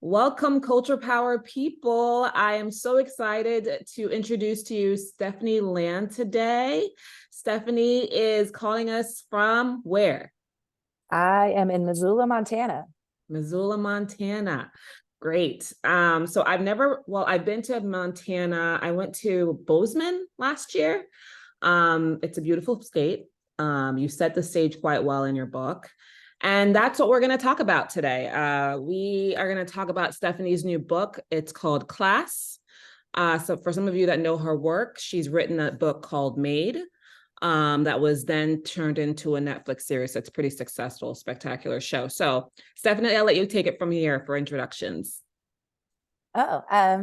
Welcome, Culture Power people. I am so excited to introduce to you Stephanie Land today. Stephanie is calling us from where? I am in Missoula, Montana. Missoula, Montana. Great. So I've been to Montana. I went to Bozeman last year. It's a beautiful state. You set the stage quite well in your book. And that's what we're going to talk about today. We are going to talk about Stephanie's new book. It's called Class. So for some of you that know her work, she's written a book called Made, that was then turned into a Netflix series. It's pretty successful, spectacular show. So Stephanie, I'll let you take it from here for introductions. Yeah,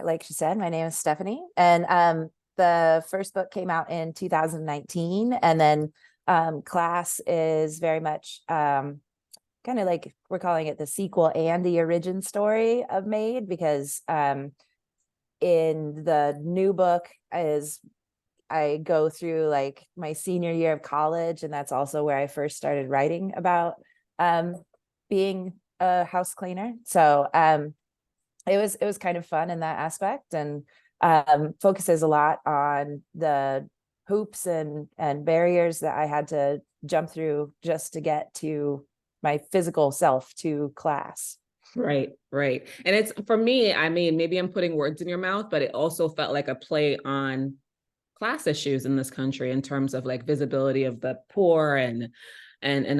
like she said, my name is Stephanie, and the first book came out in 2019, and then Class is very much kind of like we're calling it the sequel and the origin story of Made, because in the new book is I go through like my senior year of college, and that's also where I first started writing about being a house cleaner. So it was kind of fun in that aspect, and focuses a lot on the hoops and barriers that I had to jump through just to get to my physical self to class. Right, right. And it's for me, I mean, maybe I'm putting words in your mouth, but it also felt like a play on class issues in this country in terms of like visibility of the poor and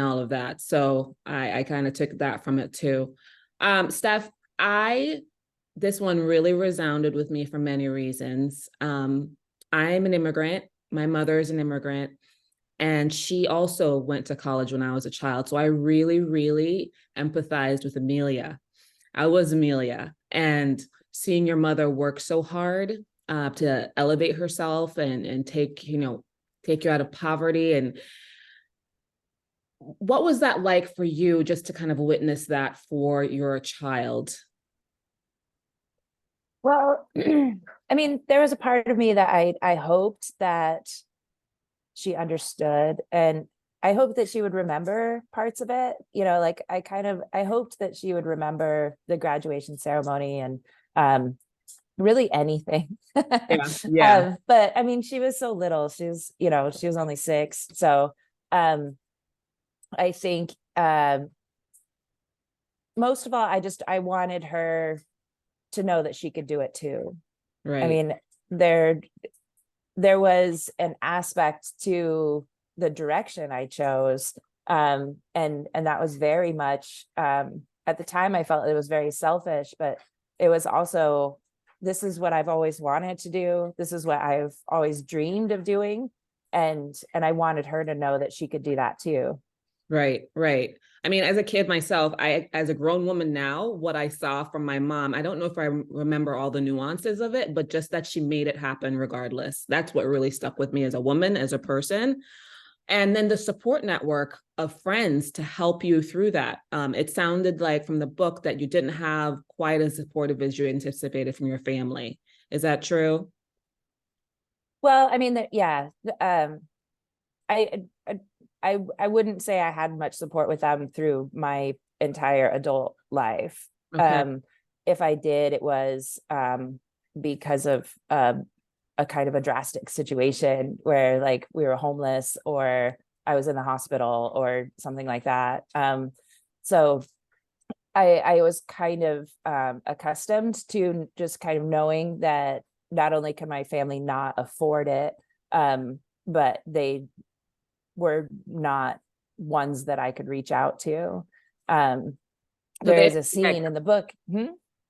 all of that. So I kind of took that from it too. Steph, I this one really resounded with me for many reasons. I'm an immigrant. My mother is an immigrant, and she also went to college when I was a child. So I really, really empathized with Amelia. I was Amelia, and seeing your mother work so hard to elevate herself and take you out of poverty. And what was that like for you, just to kind of witness that for your child? Well, I mean, there was a part of me that I hoped that she understood, and I hoped that she would remember parts of it. Like I hoped that she would remember the graduation ceremony and really anything. Yeah, yeah. But I mean, she was so little. She was only 6. So um I think most of all, I wanted her to know that she could do it too. I Right. mean, there was an aspect to the direction I chose. And that was very much at the time I felt it was very selfish, but it was also, this is what I've always wanted to do. This is what I've always dreamed of doing. And I wanted her to know that she could do that too. Right, right. I mean, as a kid myself, as a grown woman now, what I saw from my mom, I don't know if I remember all the nuances of it, but just that she made it happen regardless. That's what really stuck with me as a woman, as a person. And then the support network of friends to help you through that. It sounded like from the book that you didn't have quite as supportive as you anticipated from your family. Is that true? Well, I mean, yeah. I, I I wouldn't say I had much support with them through my entire adult life. Okay. If I did, it was because of a kind of a drastic situation where like we were homeless or I was in the hospital or something like that. So I was kind of accustomed to just kind of knowing that not only can my family not afford it, but they were not ones that I could reach out to. So There is a scene in the book.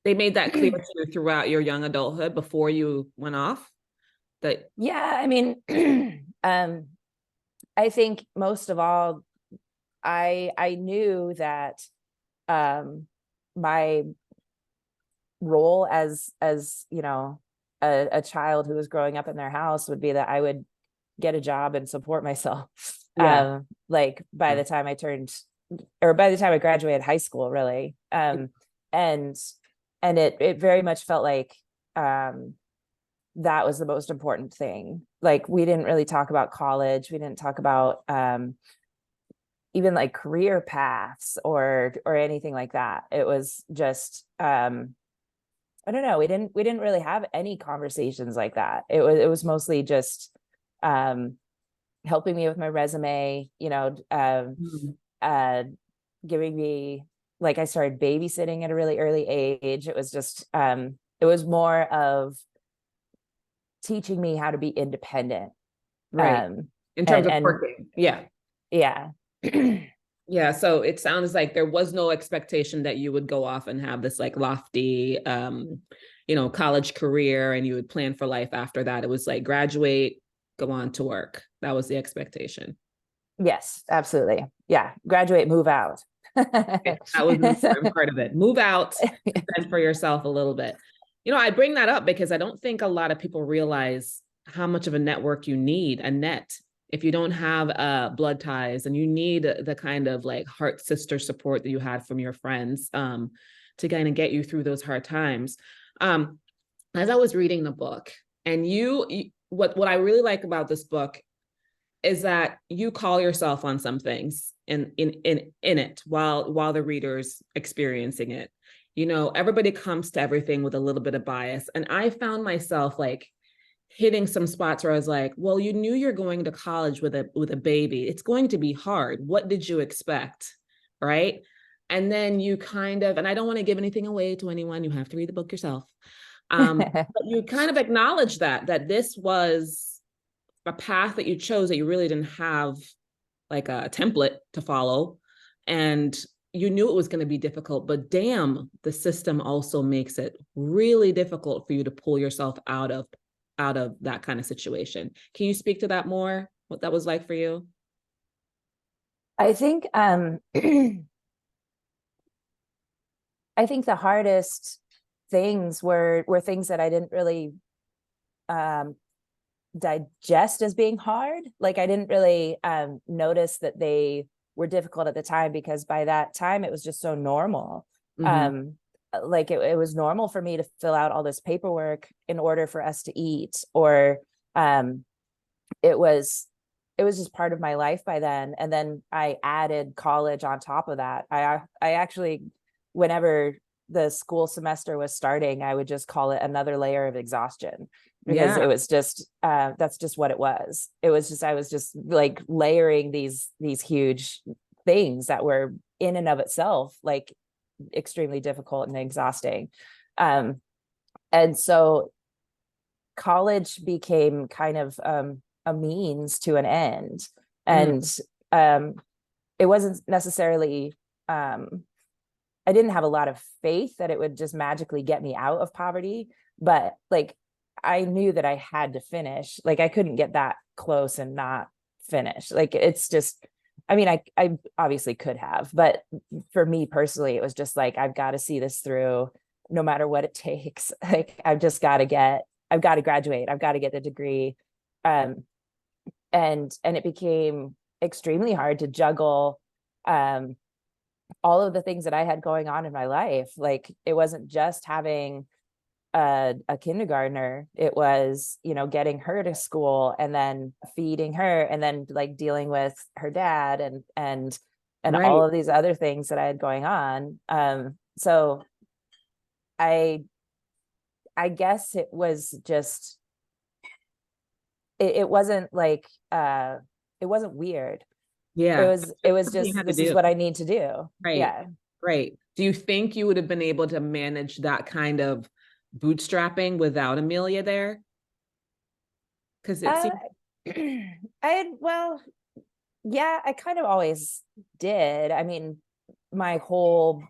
they made that clear to you throughout your young adulthood before you went off that. Yeah, I mean, I think most of all, I knew that my role as a child who was growing up in their house would be that I would get a job and support myself. Yeah. Like by the time by the time I graduated high school, really. And it very much felt like that was the most important thing. Like we didn't really talk about college. We didn't talk about even like career paths or anything like that. It was just I don't know, we didn't really have any conversations like that. It was mostly just um helping me with my resume, Mm. uh giving me, like, I started babysitting at a really early age. It was just it was more of teaching me how to be independent. Right. Um In terms of and working. Yeah. yeah. Yeah. So it sounds like there was no expectation that you would go off and have this like lofty, college career and you would plan for life after that. It was like graduate, go on to work. That was the expectation. Yes, absolutely. Yeah, graduate, move out. That was an important part of it. Move out, fend for yourself a little bit. I bring that up because I don't think a lot of people realize how much of a network you need, a net. If you don't have blood ties and you need the kind of like heart sister support that you had from your friends to kind of get you through those hard times. Um, as I was reading the book, and what I really like about this book is that you call yourself on some things in it while the reader's experiencing it. Everybody comes to everything with a little bit of bias, and I found myself like hitting some spots where I was like, well, you knew you're going to college with a baby. It's going to be hard. What did you expect? Right. And then you kind of, and I don't want to give anything away to anyone, you have to read the book yourself. But you kind of acknowledge that this was a path that you chose that you really didn't have like a template to follow, and you knew it was going to be difficult, but damn, the system also makes it really difficult for you to pull yourself out of that kind of situation. Can you speak to that more, what that was like for you? I think I think the hardest things were things that I didn't really um digest as being hard. Like, I didn't really notice that they were difficult at the time, because by that time it was just so normal. Mm-hmm. um like, it was normal for me to fill out all this paperwork in order for us to eat, or um it was it was just part of my life by then. And then I added college on top of that. I actually, whenever the school semester was starting, I would just call it another layer of exhaustion, because Yeah. it was just that's just what it was. It was just, I was just like layering these huge things that were in and of itself like extremely difficult and exhausting. um and so college became kind of a means to an end. Mm. And um, it wasn't necessarily, I didn't have a lot of faith that it would just magically get me out of poverty, but like, I knew that I had to finish. Like, I couldn't get that close and not finish. Like, it's just, I mean, I obviously could have, but for me personally, it was just like, I've got to see this through no matter what it takes. Like, I've got to graduate. I've got to get the degree. Um, and it became extremely hard to juggle um, all of the things that I had going on in my life. Like, it wasn't just having a kindergartner. It was, getting her to school and then feeding her and then like dealing with her dad and all Right. of these other things that I had going on. So I I guess it was just it wasn't like it wasn't weird. It Yeah. was it was Something you just, had to this is do. what I need to do. Right. Yeah. Right. Do you think you would have been able to manage that kind of bootstrapping without Amelia there? Because it Uh seems, well, yeah, I kind of always did. I mean, my whole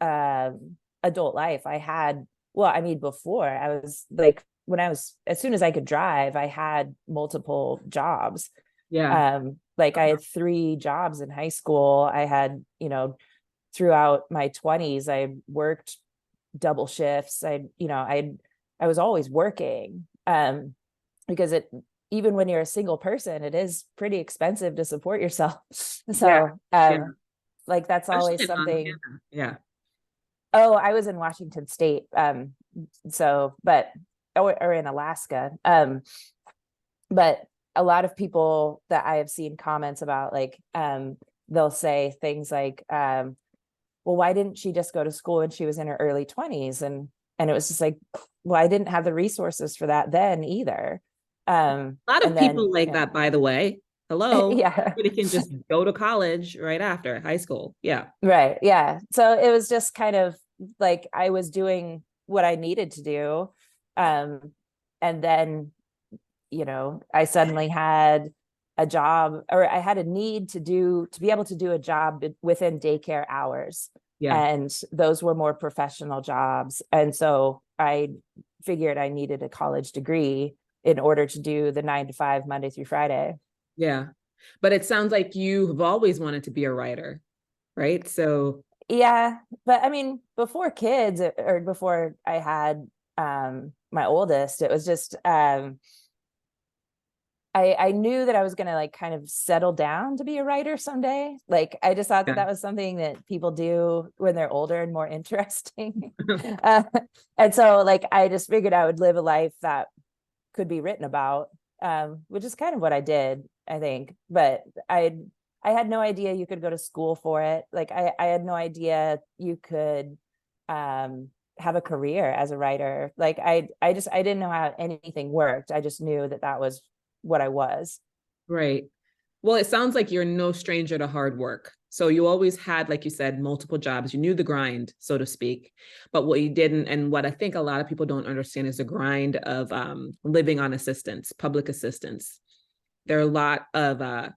adult life, I had, well, I mean, before I was like, when I was, as soon as I could drive, I had multiple jobs. yeah. Like, I had 3 jobs in high school. I had, throughout my 20s, I worked double shifts. I was always working. Because it, even when you're a single person, it is pretty expensive to support yourself. Yeah. So Yeah. like, that's Especially always in something. Montana. Yeah. Oh, I was in Washington State. So, but, or in Alaska. But a lot of people that I have seen comments about, like, they'll say things like, well, why didn't she just go to school when she was in her early 20s? And it was just like, well, I didn't have the resources for that then either. A lot of And then, people like that, by the way. Hello. yeah, Everybody can just go to college right after high school. Yeah. right. Yeah. So it was just kind of like I was doing what I needed to do. Um, and then, I suddenly had a job, or I had a need to be able to do a job within daycare hours. Yeah. And those were more professional jobs. And so I figured I needed a college degree in order to do the 9 to 5, Monday through Friday. Yeah. But it sounds like you have always wanted to be a writer, right? So, Yeah. But I mean, before kids, or before I had my oldest, it was just I knew that I was going to like kind of settle down to be a writer someday. Like I just thought that yeah. that was something that people do when they're older and more interesting. uh, and so like I just figured I would live a life that could be written about, which is kind of what I did, I think. But I had no idea you could go to school for it. Like I had no idea you could have a career as a writer. Like I didn't know how anything worked. I just knew that that was what I was. Right. Well, it sounds like you're no stranger to hard work. So you always had, like you said, multiple jobs. You knew the grind, so to speak. But what you didn't, and what I think a lot of people don't understand, is the grind of living on assistance, public assistance. There are a lot of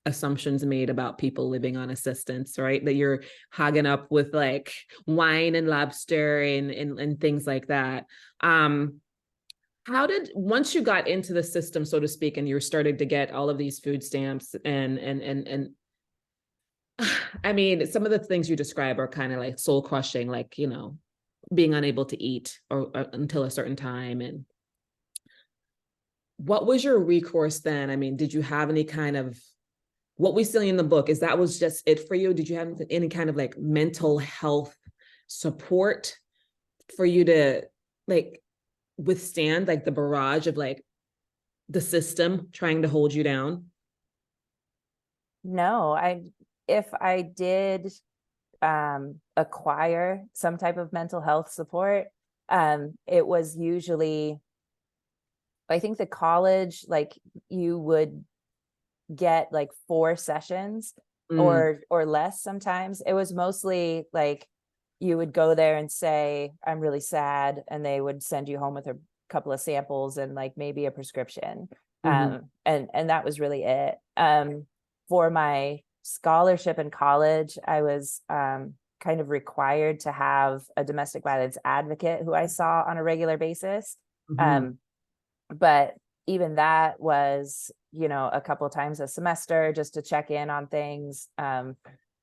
assumptions made about people living on assistance, right? That you're hogging up with like wine and lobster and things like that. How did, once you got into the system, so to speak, and you started to get all of these food stamps and I mean, some of the things you describe are kind of like soul crushing, like, being unable to eat or until a certain time. And what was your recourse then? I mean, did you have any kind of, what we see in the book, is that was just it for you? Did you have any kind of like mental health support for you to like withstand like the barrage of like the system trying to hold you down? No, if I did acquire some type of mental health support, it was usually, I think the college, like you would get like 4 sessions Mm, or less. Sometimes it was mostly like you would go there and say, I'm really sad, and they would send you home with a couple of samples and like maybe a prescription. mhm. And that was really it. For my scholarship in college, I was kind of required to have a domestic violence advocate who I saw on a regular basis. Mhm. um, but even that was, a couple of times a semester just to check in on things.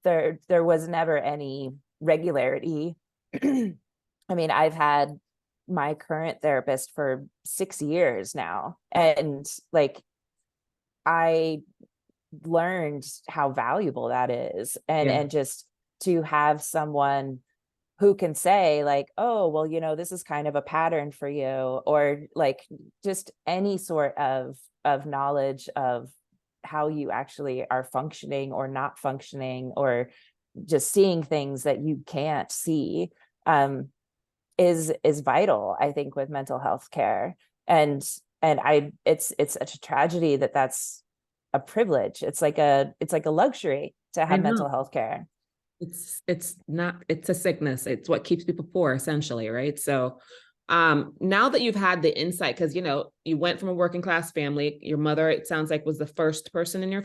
There was never any regularity. I mean, I've had my current therapist for 6 years now, and like I learned how valuable that is, and Yeah. just to have someone who can say like, oh, well, this is kind of a pattern for you, or like just any sort of knowledge of how you actually are functioning or not functioning, or just seeing things that you can't see, um, is vital, I think, with mental health care. And it's such a tragedy that that's a privilege. It's like a luxury to I have know. mental health care. It's not, it's a sickness. It's what keeps people poor, essentially, right? So now that you've had the insight, because you went from a working class family, your mother, it sounds like, was the first person in your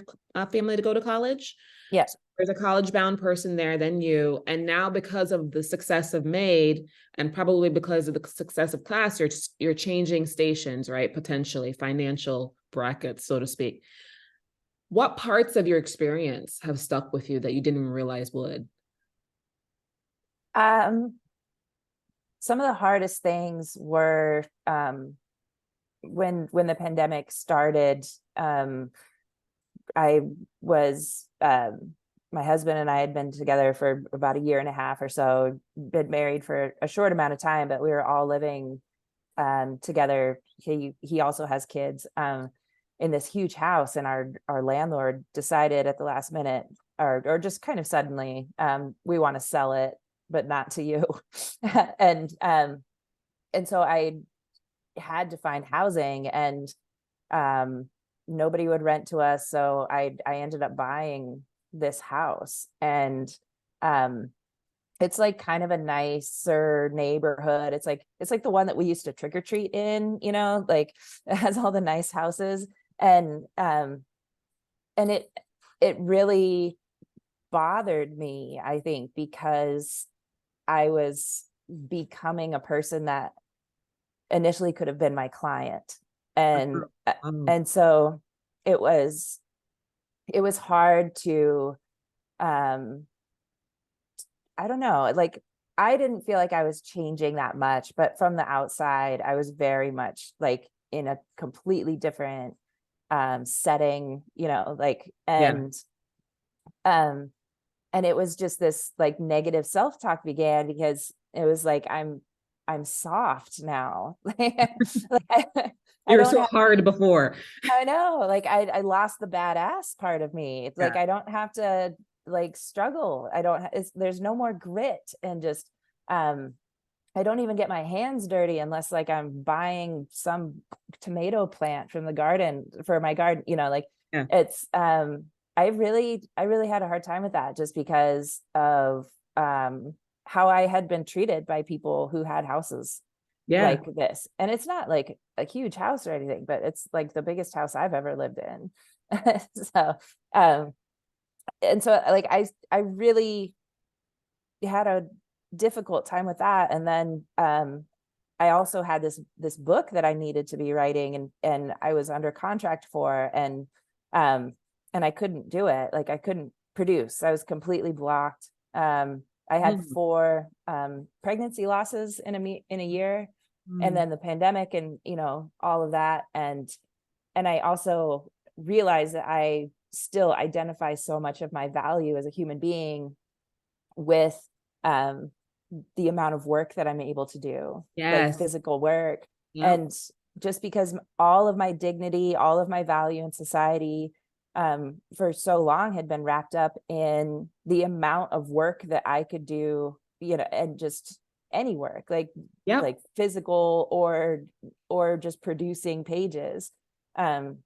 family to go to college. Yeah. So there's a college bound person there, then you, and now because of the success of Made, and probably because of the success of Class, you're changing stations, right? Potentially financial brackets, so to speak. What parts of your experience have stuck with you that you didn't realize would? um some of the hardest things were, when the pandemic started. I was My husband and I had been together for about a year and a half or so, been married for a short amount of time, but we were all living together. He also has kids, in this huge house, and our landlord decided at the last minute or just kind of suddenly, we want to sell it, but not to you. and and so I had to find housing, and um nobody would rent to us, so I ended up buying this house. And um it's like kind of a nicer neighborhood. It's like the one that we used to trick or treat in, like it has all the nice houses. And it really bothered me, I think, because I was becoming a person that initially could have been my client. And Oh, and so it was it was hard to, um I don't know, like, I didn't feel like I was changing that much, but from the outside I was very much like in a completely different setting, like. yeah. Um and it was just this like negative self-talk began, because it was like I'm soft now. Like I You were don't so have, hard before. I know, like I lost the badass part of me. It's like Yeah. I don't have to like struggle. I don't there's no more grit. And just um I don't even get my hands dirty unless like I'm buying some tomato plant from the garden for my garden, like. Yeah. It's I really had a hard time with that, just because of how I had been treated by people who had houses Yeah. like this. And it's not like a huge house or anything, but it's like the biggest house I've ever lived in. So um and so like I really had a difficult time with that. And then I also had this book that I needed to be writing, and I was under contract for, um and I couldn't do it. Like I couldn't produce. I was completely blocked. I had Mm, 4 pregnancy losses in a year, and mm. then the pandemic, and all of that. And I also realized that I still identify so much of my value as a human being with um the amount of work that I'm able to do, like Yes. physical work. Yep. And just because all of my dignity, all of my value in society, for so long had been wrapped up in the amount of work that I could do, and just any work, Yep. like physical or just producing pages. Um,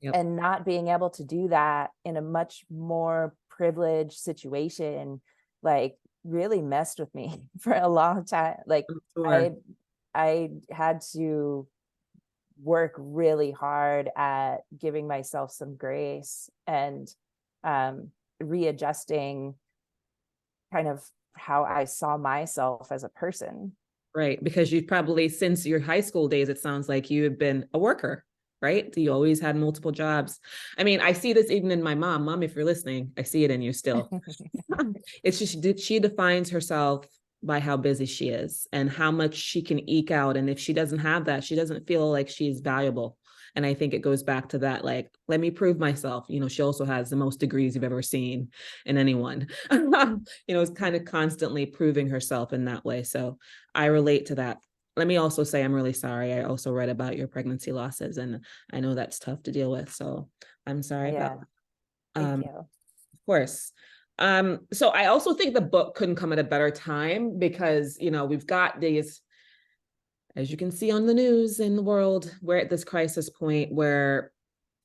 Yep. and not being able to do that in a much more privileged situation, like, really messed with me for a long time. Like I'm sure. i I had to work really hard at giving myself some grace, and um readjusting kind of how I saw myself as a person. Right. Because you probably, since your high school days, it sounds like you had been a worker, right? You always had multiple jobs. I mean, I see this even in my mom. Mom, if you're listening, I see it in you still. It's just she defines herself by how busy she is and how much she can eke out. And if she doesn't have that, she doesn't feel like she's valuable. And I think it goes back to that, like, let me prove myself. She also has the most degrees you've ever seen in anyone. It's kind of constantly proving herself in that way. So I relate to that. Let me also say I'm really sorry. I also read about your pregnancy losses, and I know that's tough to deal with. So I'm sorry about Yeah, that. thank you. Of course. So I also think the book couldn't come at a better time because, we've got these, as you can see on the news in the world, we're at this crisis point where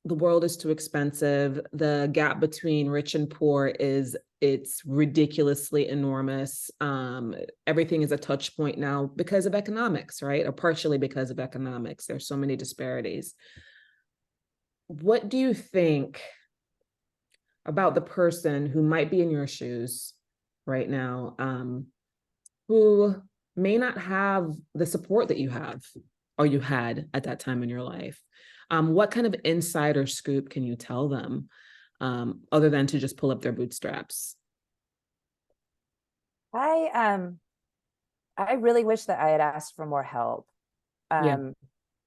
the world is too expensive. The gap between rich and poor it's ridiculously enormous. Everything is a touch point now because of economics, right? Or partially because of economics. There's so many disparities. What do you think about the person who might be in your shoes right now, who may not have the support that you have or you had at that time in your life? What kind of insider scoop can you tell them, other than to just pull up their bootstraps? I really wish that I had asked for more help. Yeah. um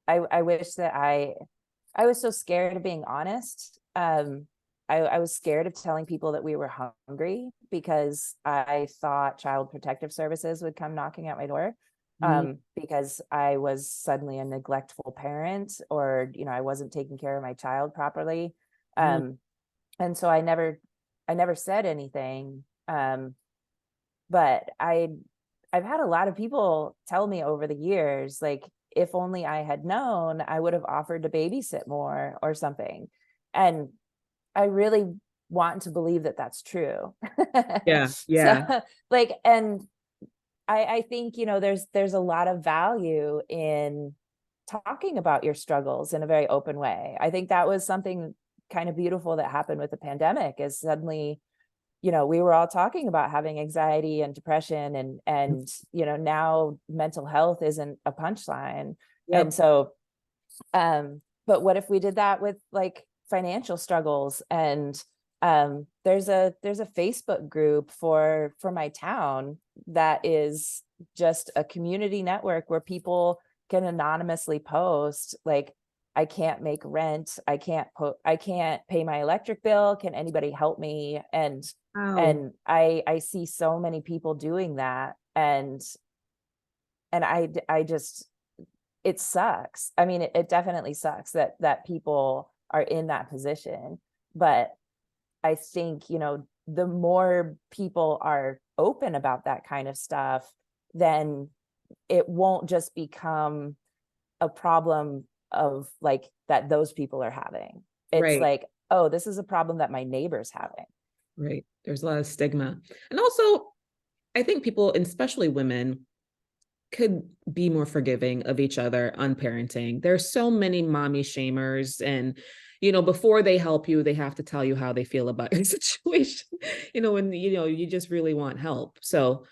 I wish that I was so scared of being honest. I was scared of telling people that we were hungry, because I thought Child Protective Services would come knocking at my door, Mm-hmm. because I was suddenly a neglectful parent, or I wasn't taking care of my child properly. Um, and so I never said anything. But I've had a lot of people tell me over the years, like, if only I had known, I would have offered to babysit more or something. And I really want to believe that that's true. Yeah, So yeah, like, and I think, you know, there's a lot of value in talking about your struggles in a very open way. I think that was something kind of beautiful that happened with the pandemic, is suddenly, you know, we were all talking about having anxiety and depression, and you know, now mental health isn't a punchline. And yep. so but what if we did that with like financial struggles? And there's a Facebook group for my town that is just a community network where people can anonymously post like, I can't make rent, I can't pay my electric bill, can anybody help me? Wow. And I see so many people doing that, and I just, it sucks. I mean, it definitely sucks that people are in that position. But I think, you know, the more people are open about that kind of stuff, then it won't just become a problem of like that those people are having. It's Right, like, oh, this is a problem that my neighbor's having. right. There's a lot of stigma. And also, I think people, especially women, could be more forgiving of each other on parenting. There's so many mommy shamers, and before they help you, they have to tell you how they feel about your situation. When you just really want help. So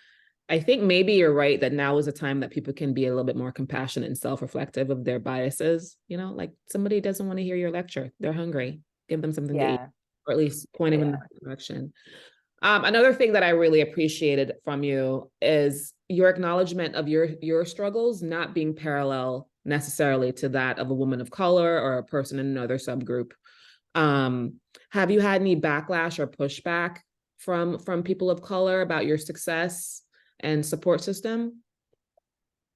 I think maybe you're right that now is a time that people can be a little bit more compassionate and self-reflective of their biases. Like somebody doesn't want to hear your lecture. They're hungry. Give them something to eat, Yeah. or at least point them in the Yeah. right direction. Another thing that I really appreciated from you is your acknowledgement of your struggles not being parallel necessarily to that of a woman of color or a person in another subgroup. Um, have you had any backlash or pushback from people of color about your success and support system?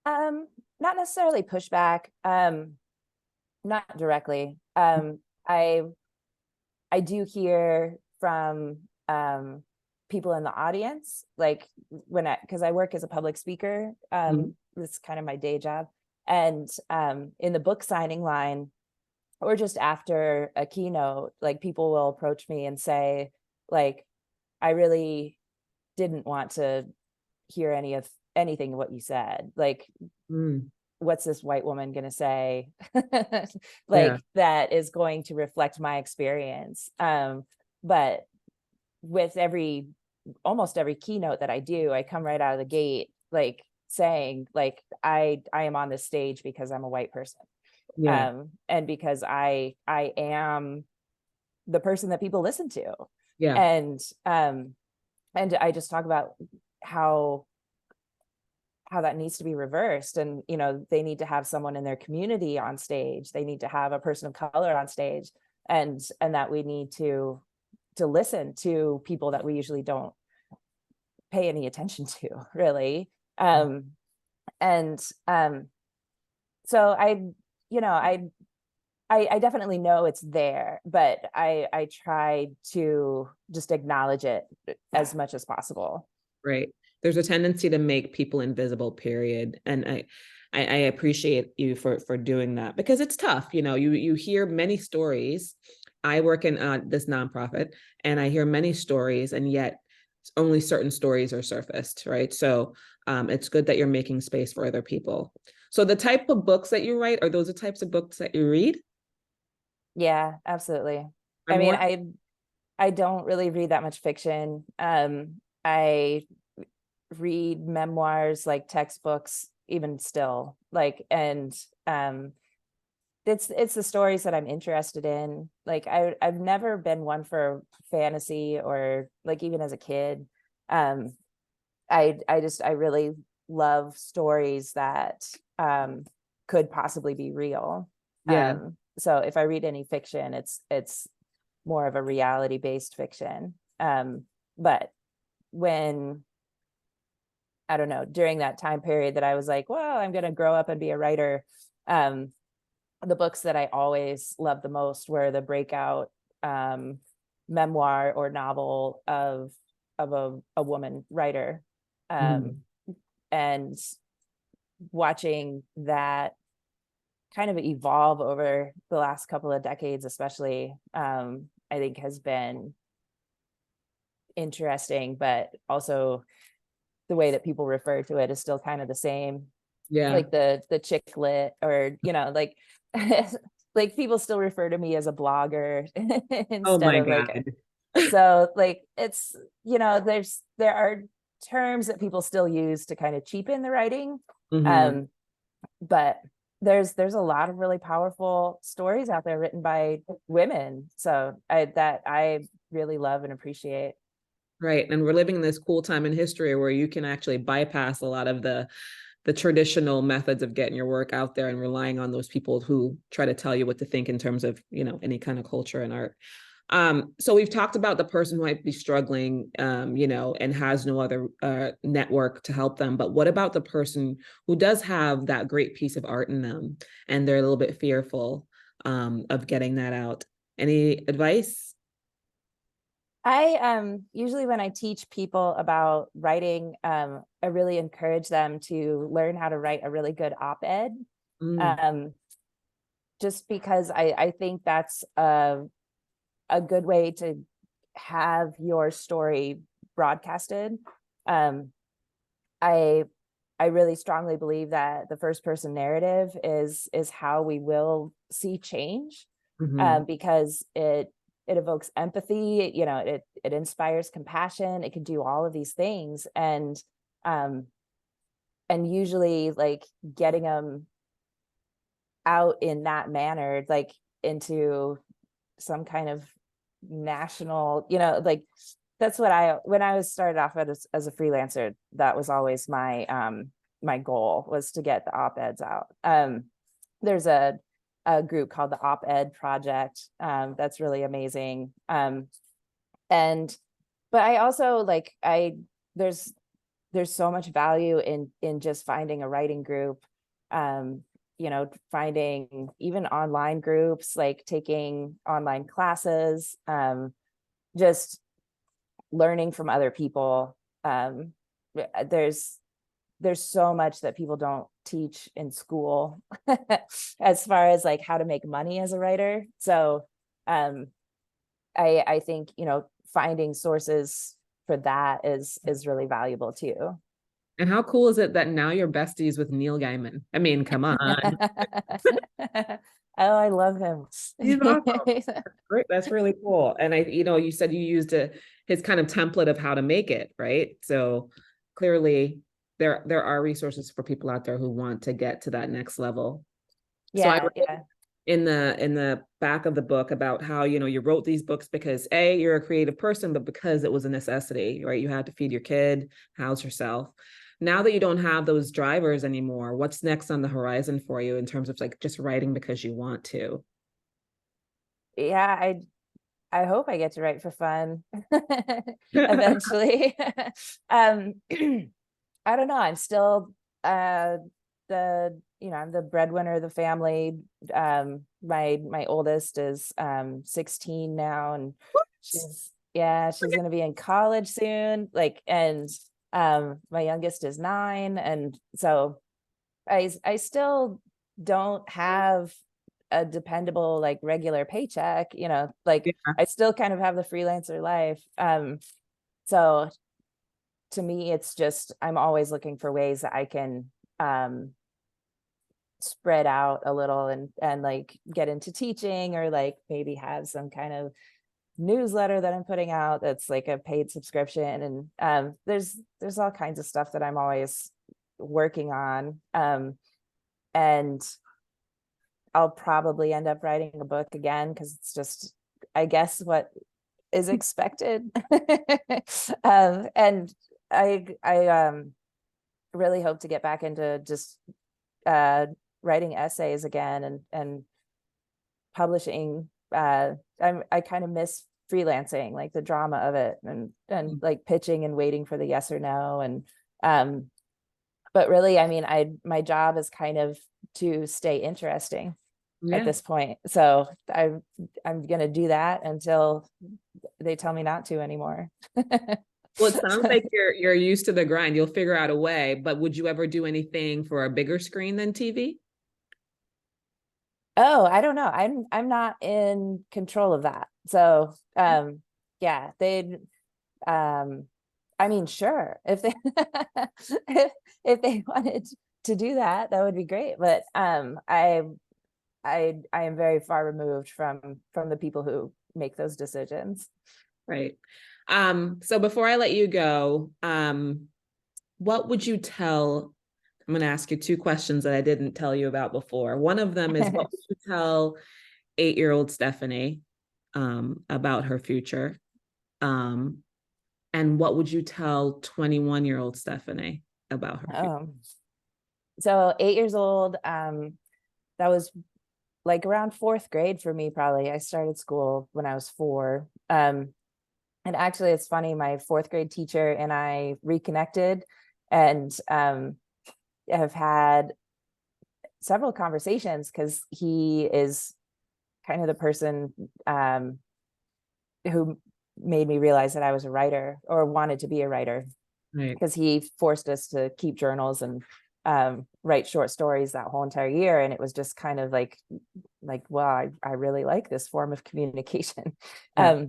Um, Not necessarily pushback. Not directly. I do hear from people in the audience, like because I work as a public speaker, Mhm. it's kind of my day job. And in the book signing line, or just after a keynote, like people will approach me and say, like, I really didn't want to hear anything what you said. Like, Mm, what's this white woman going to say yeah, like that is going to reflect my experience? But with almost every keynote that I do, I come right out of the gate like saying, like, I am on this stage because I'm a white person, yeah, and because I am the person that people listen to. yeah, And I just talk about how that needs to be reversed. And you know, they need to have someone in their community on stage, they need to have a person of color on stage, and that we need to listen to people that we usually don't pay any attention to, really. Um and um so you know I definitely know it's there, but I try to just acknowledge it as much as possible. right. There's a tendency to make people invisible, period. And I appreciate you for doing that because it's tough. You hear many stories. I work in this nonprofit, and I hear many stories, and yet only certain stories are surfaced, right? So it's good that you're making space for other people. So the type of books that you write, are those the types of books that you read? Yeah, absolutely. I mean, Memoir? I don't really read that much fiction. I read memoirs, like textbooks, even still. Like, and it's the stories that I'm interested in. Like, I've never been one for fantasy, or like even as a kid. Um, I really love stories that could possibly be real. Yeah, So if I read any fiction, it's more of a reality based fiction. But when, I don't know, during that time period that I was like, well, I'm going to grow up and be a writer, the books that I always loved the most were the breakout memoir or novel of a woman writer. Mhm. And watching that kind of evolve over the last couple of decades, especially, I think has been interesting, but also the way that people refer to it is still kind of the same, Yeah. like the chick lit, or like like people still refer to me as a blogger Oh instead my of like, God. so like it's, there are terms that people still use to kind of cheapen the writing. Hmm. um but there's a lot of really powerful stories out there written by women, so I really love and appreciate. Right. And we're living in this cool time in history where you can actually bypass a lot of the traditional methods of getting your work out there and relying on those people who try to tell you what to think in terms of, any kind of culture and art. So we've talked about the person who might be struggling, and has no other network to help them. But what about the person who does have that great piece of art in them and they're a little bit fearful of getting that out? Any advice? I usually when I teach people about writing, I really encourage them to learn how to write a really good op-ed. Mm, um just because I think that's a good way to have your story broadcasted. um I I really strongly believe that the first person narrative is how we will see change, mhm. because it evokes empathy, it inspires compassion, it can do all of these things, um and usually like getting them out in that manner, like into some kind of national, like that's what when I was started off as a freelancer, that was always my goal, was to get the op-eds out. There's a group called the Op-Ed Project, that's really amazing. And but I also like, there's so much value in just finding a writing group, um finding even online groups, like taking online classes, just learning from other people. There's so much that people don't teach in school as far as like how to make money as a writer. So um I think, finding sources for that is really valuable too. And how cool is it that now you're besties with Neil Gaiman? I mean, come on. Oh, I love him. He's awesome. Great. That's really cool. And you said you used his kind of template of how to make it, right? So clearly there are resources for people out there who want to get to that next level. So I Yeah, yeah. in the back of the book about how you wrote these books because you're a creative person, but because it was a necessity, right? You had to feed your kid, house yourself. Now that you don't have those drivers anymore, what's next on the horizon for you in terms of like just writing because you want to? Yeah, I hope I get to write for fun eventually. um I don't know. I'm still uh I'm the breadwinner of the family. My oldest is 16 now, and she's gonna be in college soon. Like, and my youngest is 9. And so I still don't have a dependable, like, regular paycheck, like Yeah. I still kind of have the freelancer life. So to me, it's just, I'm always looking for ways that I can um spread out a little, and like get into teaching, or like maybe have some kind of newsletter that I'm putting out that's like a paid subscription. And there's all kinds of stuff that I'm always working on. And I'll probably end up writing a book again, because it's just, I guess, what is expected. And I really hope to get back into just uh writing essays again, and publishing. I kind of miss freelancing, like the drama of it, and like pitching and waiting for the yes or no. And but really, I mean, my job is kind of to stay interesting. at Yeah. this point. So I'm gonna do that until they tell me not to anymore. Well, it sounds So, like you're used to the grind. You'll figure out a way, but would you ever do anything for a bigger screen than TV? oh, I don't know. I'm not in control of that. So yeah, they'd I mean, sure, if they if they wanted to do that, that would be great. But I am very far removed from the people who make those decisions. Right. So before I let you go, what would you tell? I'm going to ask you two questions that I didn't tell you about before. One of them is, what would you tell 8-year-old Stephanie about her future? Um, and what would you tell 21-year-old Stephanie about her future? um, so 8 years old, that was like around fourth grade for me, probably. I started school when I was 4. And actually, it's funny, my fourth grade teacher and I reconnected and have had several conversations because he is kind of the person who made me realize that I was a writer or wanted to be a writer, Right. because he forced us to keep journals and write short stories that whole entire year. And it was just kind of like, well, I really like this form of communication. Yeah.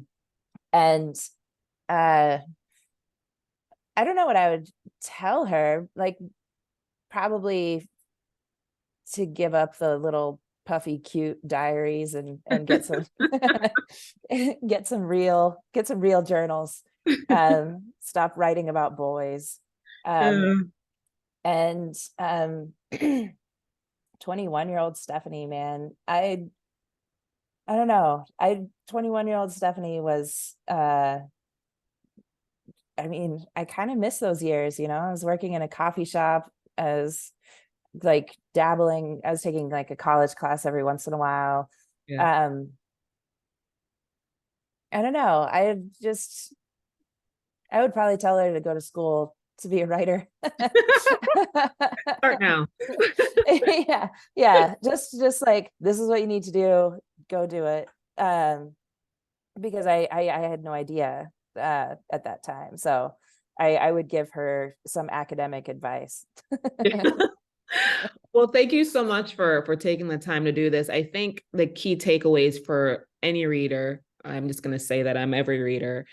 And uh, I don't know what I would tell her, like probably to give up the little puffy cute diaries and get some get some real journals, stop writing about boys, um Yeah. and 21-year-old Stephanie, man, I don't know, I 21-year-old Stephanie was I mean, I kind of miss those years, you know. I was working in a coffee shop as like dabbling. I was taking like a college class every once in a while. Yeah. um I don't know, I would probably tell her to go to school to be a writer. Start now. Yeah, yeah, just like, this is what you need to do, go do it. Because I had no idea at that time, so I would give her some academic advice. Yeah. Well, thank you so much for taking the time to do this. I think the key takeaways for any reader, I'm just going to say that I'm every reader.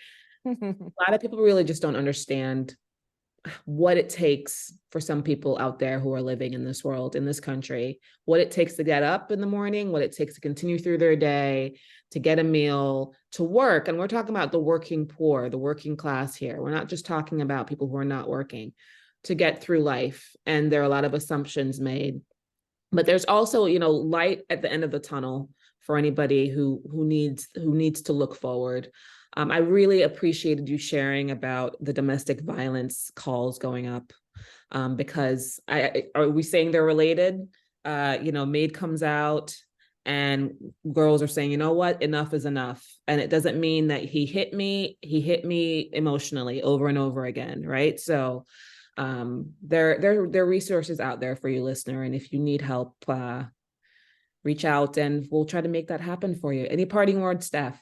A lot of people really just don't understand what it takes for some people out there who are living in this world, in this country, what it takes to get up in the morning, what it takes to continue through their day, to get a meal, to work. And we're talking about the working poor, the working class here. We're not just talking about people who are not working, to get through life. And there are a lot of assumptions made. But there's also, light at the end of the tunnel for anybody who needs to look forward. I really appreciated you sharing about the domestic violence calls going up, because are we saying they're related? Maid comes out and girls are saying, you know what, enough is enough. And it doesn't mean that he hit me emotionally over and over again, right? So there are resources out there for you, listener. And if you need help, reach out and we'll try to make that happen for you. Any parting words, Steph?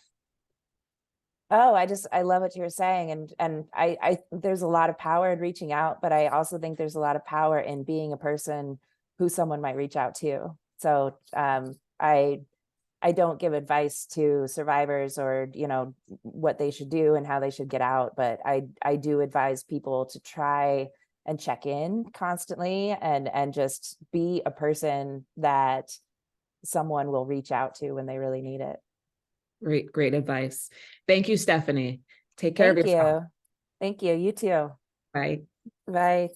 Oh, I love what you were saying, and I there's a lot of power in reaching out, but I also think there's a lot of power in being a person who someone might reach out to. So I don't give advice to survivors or, what they should do and how they should get out, but I do advise people to try and check in constantly and just be a person that someone will reach out to when they really need it. Great, great advice. Thank you, Stephanie. Take care of Thank yourself. you. Thank you. You too. Bye. Bye.